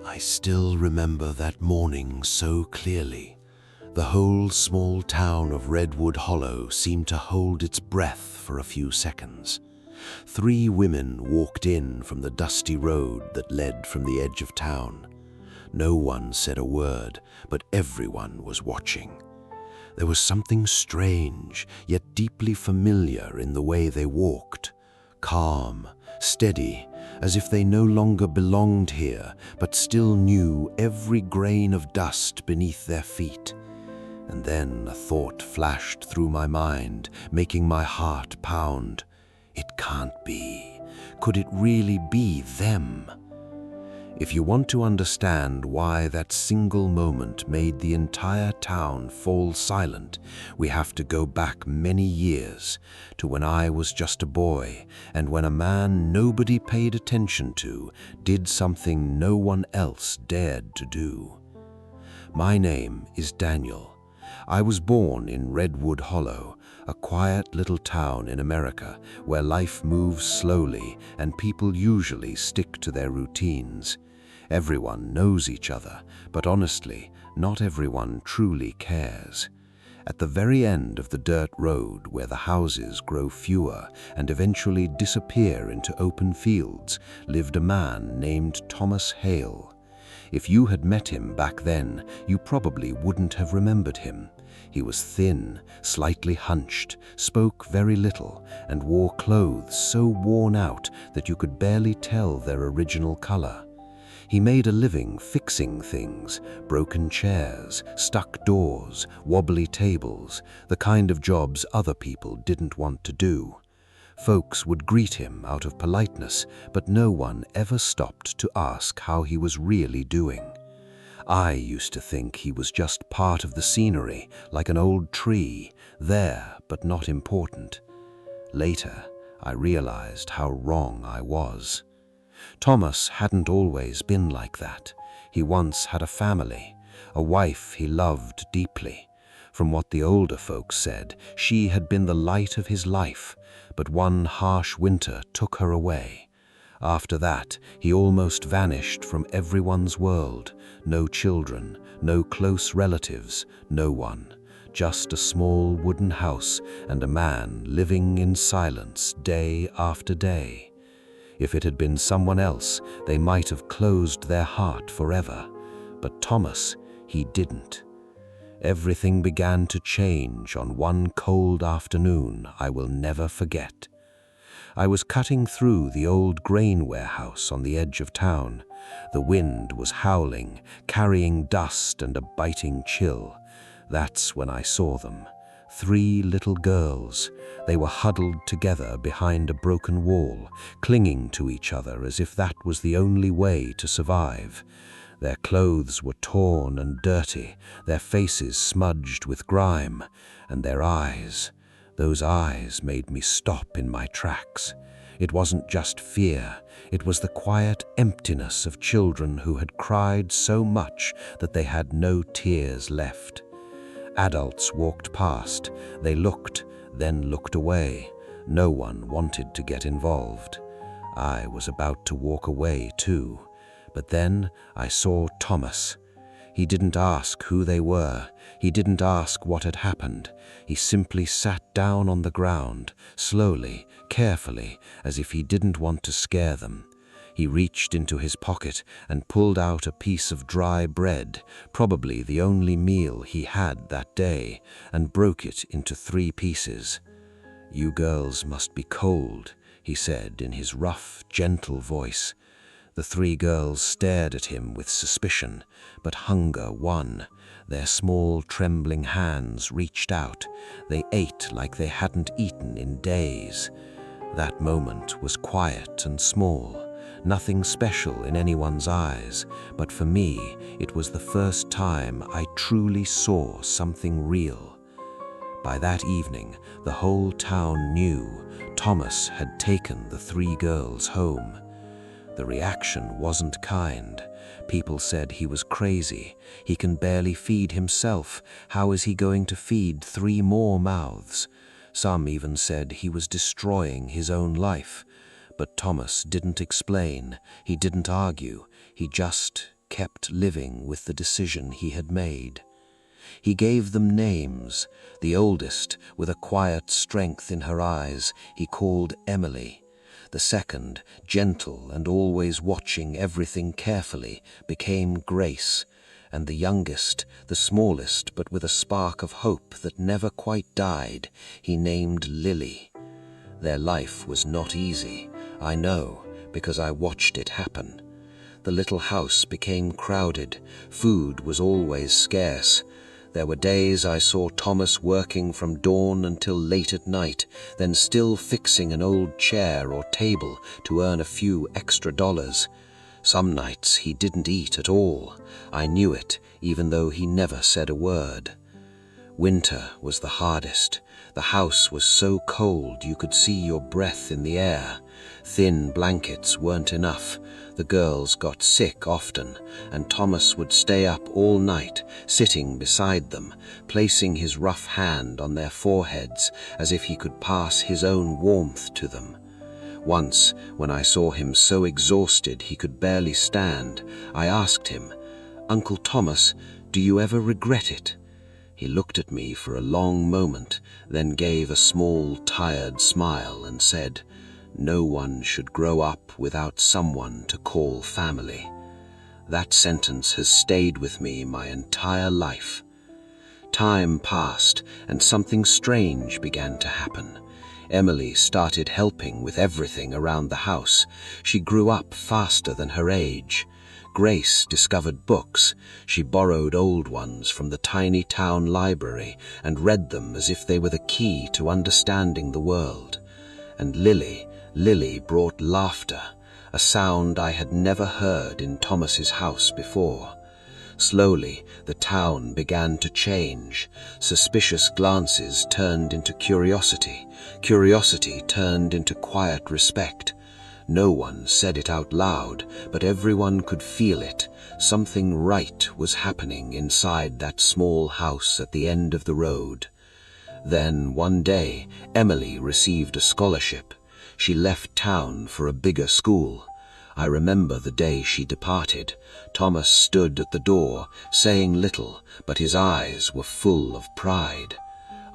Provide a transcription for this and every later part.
I still remember that morning so clearly. The whole small town of Redwood Hollow seemed to hold its breath for a few seconds. 3 women walked in from the dusty road that led from the edge of town. No one said a word, but everyone was watching. There was something strange, yet deeply familiar in the way they walked. Calm, steady, as if they no longer belonged here, but still knew every grain of dust beneath their feet. And then a thought flashed through my mind, making my heart pound. It can't be. Could it really be them? If you want to understand why that single moment made the entire town fall silent, we have to go back many years to when I was just a boy, and when a man nobody paid attention to did something no one else dared to do. My name is Daniel. I was born in Redwood Hollow, a quiet little town in America where life moves slowly and people usually stick to their routines. Everyone knows each other, but honestly, not everyone truly cares. At the very end of the dirt road where the houses grow fewer and eventually disappear into open fields, lived a man named Thomas Hale. If you had met him back then, you probably wouldn't have remembered him. He was thin, slightly hunched, spoke very little, and wore clothes so worn out that you could barely tell their original color. He made a living fixing things, broken chairs, stuck doors, wobbly tables, the kind of jobs other people didn't want to do. Folks would greet him out of politeness, but no one ever stopped to ask how he was really doing. I used to think he was just part of the scenery, like an old tree, there but not important. Later, I realized how wrong I was. Thomas hadn't always been like that. He once had a family, a wife he loved deeply. From what the older folks said, she had been the light of his life, but one harsh winter took her away. After that, he almost vanished from everyone's world. No children, no close relatives, no one. Just a small wooden house and a man living in silence day after day. If it had been someone else, they might have closed their heart forever. But Thomas, he didn't. Everything began to change on one cold afternoon I will never forget. I was cutting through the old grain warehouse on the edge of town. The wind was howling, carrying dust and a biting chill. That's when I saw them. 3 little girls. They were huddled together behind a broken wall, clinging to each other as if that was the only way to survive. Their clothes were torn and dirty, their faces smudged with grime, and their eyes, those eyes made me stop in my tracks. It wasn't just fear, it was the quiet emptiness of children who had cried so much that they had no tears left. Adults walked past. They looked, then looked away. No one wanted to get involved. I was about to walk away too, but then I saw Thomas. He didn't ask who they were. He didn't ask what had happened. He simply sat down on the ground, slowly, carefully, as if he didn't want to scare them. He reached into his pocket and pulled out a piece of dry bread, probably the only meal he had that day, and broke it into 3 pieces. "You girls must be cold," he said in his rough, gentle voice. The 3 girls stared at him with suspicion, but hunger won. Their small, trembling hands reached out. They ate like they hadn't eaten in days. That moment was quiet and small. Nothing special in anyone's eyes, but for me, it was the first time I truly saw something real. By that evening, the whole town knew Thomas had taken the 3 girls home. The reaction wasn't kind. People said he was crazy. He can barely feed himself. How is he going to feed 3 more mouths? Some even said he was destroying his own life. But Thomas didn't explain, he didn't argue, he just kept living with the decision he had made. He gave them names. The oldest, with a quiet strength in her eyes, he called Emily. The second, gentle and always watching everything carefully, became Grace, and the youngest, the smallest but with a spark of hope that never quite died, he named Lily. Their life was not easy, I know, because I watched it happen. The little house became crowded, food was always scarce. There were days I saw Thomas working from dawn until late at night, then still fixing an old chair or table to earn a few extra dollars. Some nights he didn't eat at all. I knew it, even though he never said a word. Winter was the hardest. The house was so cold you could see your breath in the air. Thin blankets weren't enough. The girls got sick often, and Thomas would stay up all night, sitting beside them, placing his rough hand on their foreheads as if he could pass his own warmth to them. Once, when I saw him so exhausted he could barely stand, I asked him, "Uncle Thomas, do you ever regret it?" He looked at me for a long moment, then gave a small, tired smile and said, "No one should grow up without someone to call family." That sentence has stayed with me my entire life. Time passed, and something strange began to happen. Emily started helping with everything around the house. She grew up faster than her age. Grace discovered books. She borrowed old ones from the tiny town library and read them as if they were the key to understanding the world. And Lily brought laughter, a sound I had never heard in Thomas's house before. Slowly, the town began to change. Suspicious glances turned into curiosity. Curiosity turned into quiet respect. No one said it out loud, but everyone could feel it. Something right was happening inside that small house at the end of the road. Then, one day, Emily received a scholarship. She left town for a bigger school. I remember the day she departed. Thomas stood at the door, saying little, but his eyes were full of pride.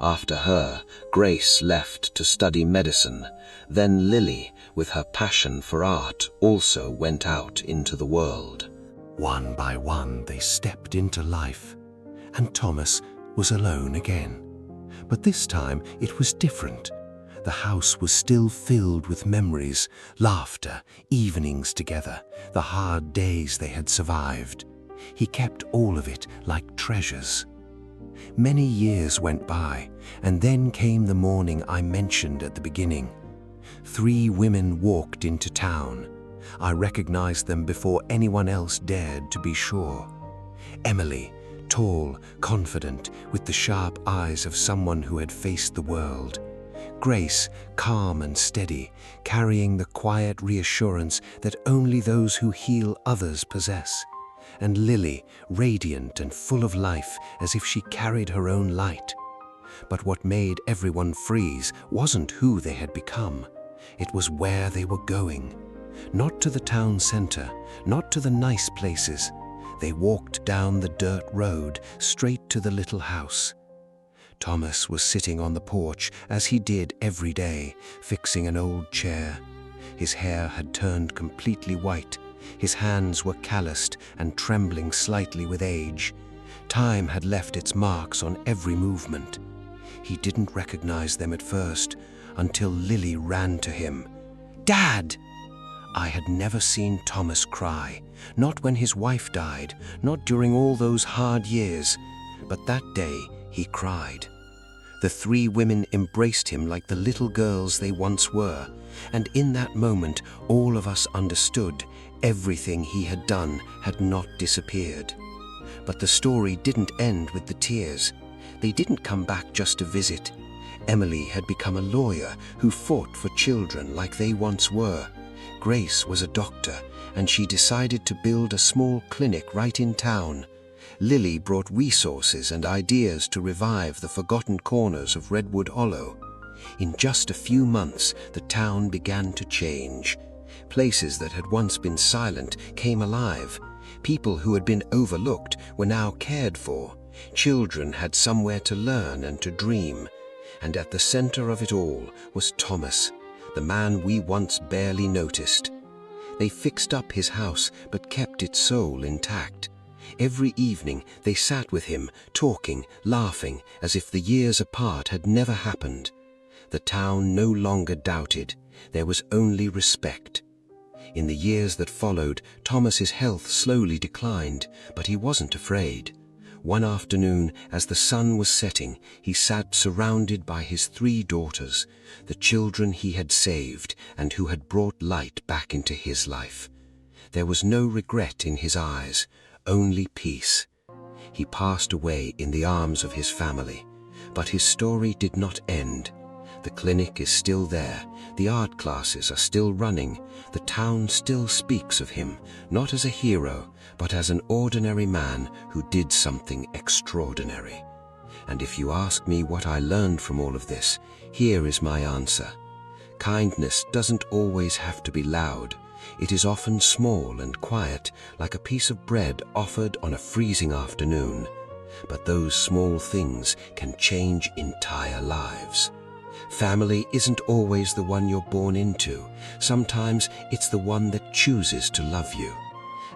After her, Grace left to study medicine. Then Lily, with her passion for art, also went out into the world. One by one they stepped into life, and Thomas was alone again. But this time it was different. The house was still filled with memories, laughter, evenings together, the hard days they had survived. He kept all of it like treasures. Many years went by, and then came the morning I mentioned at the beginning. 3 women walked into town. I recognized them before anyone else dared to be sure. Emily, tall, confident, with the sharp eyes of someone who had faced the world. Grace, calm and steady, carrying the quiet reassurance that only those who heal others possess. And Lily, radiant and full of life, as if she carried her own light. But what made everyone freeze wasn't who they had become. It was where they were going. Not to the town center, not to the nice places. They walked down the dirt road, straight to the little house. Thomas was sitting on the porch, as he did every day, fixing an old chair. His hair had turned completely white. His hands were calloused and trembling slightly with age. Time had left its marks on every movement. He didn't recognize them at first, until Lily ran to him. "Dad!" I had never seen Thomas cry, not when his wife died, not during all those hard years, but that day he cried. The 3 women embraced him like the little girls they once were, and in that moment all of us understood everything he had done had not disappeared. But the story didn't end with the tears. They didn't come back just to visit. Emily had become a lawyer who fought for children like they once were. Grace was a doctor, and she decided to build a small clinic right in town. Lily brought resources and ideas to revive the forgotten corners of Redwood Hollow. In just a few months, the town began to change. Places that had once been silent came alive. People who had been overlooked were now cared for. Children had somewhere to learn and to dream. And at the center of it all was Thomas, the man we once barely noticed. They fixed up his house but kept its soul intact. Every evening they sat with him, talking, laughing, as if the years apart had never happened. The town no longer doubted. There was only respect. In the years that followed, Thomas's health slowly declined, but he wasn't afraid. One afternoon, as the sun was setting, he sat surrounded by his 3 daughters, the children he had saved and who had brought light back into his life. There was no regret in his eyes, only peace. He passed away in the arms of his family, but his story did not end. The clinic is still there, the art classes are still running, the town still speaks of him, not as a hero, but as an ordinary man who did something extraordinary. And if you ask me what I learned from all of this, here is my answer. Kindness doesn't always have to be loud. It is often small and quiet, like a piece of bread offered on a freezing afternoon. But those small things can change entire lives. Family isn't always the one you're born into. Sometimes it's the one that chooses to love you.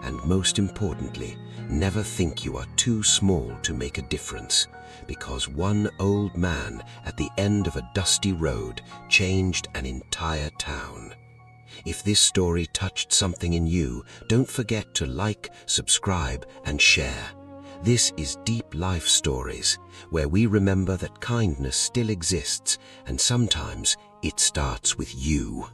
And most importantly, never think you are too small to make a difference, because one old man at the end of a dusty road changed an entire town. If this story touched something in you, don't forget to like, subscribe, and share. This is Deep Life Stories, where we remember that kindness still exists, and sometimes it starts with you.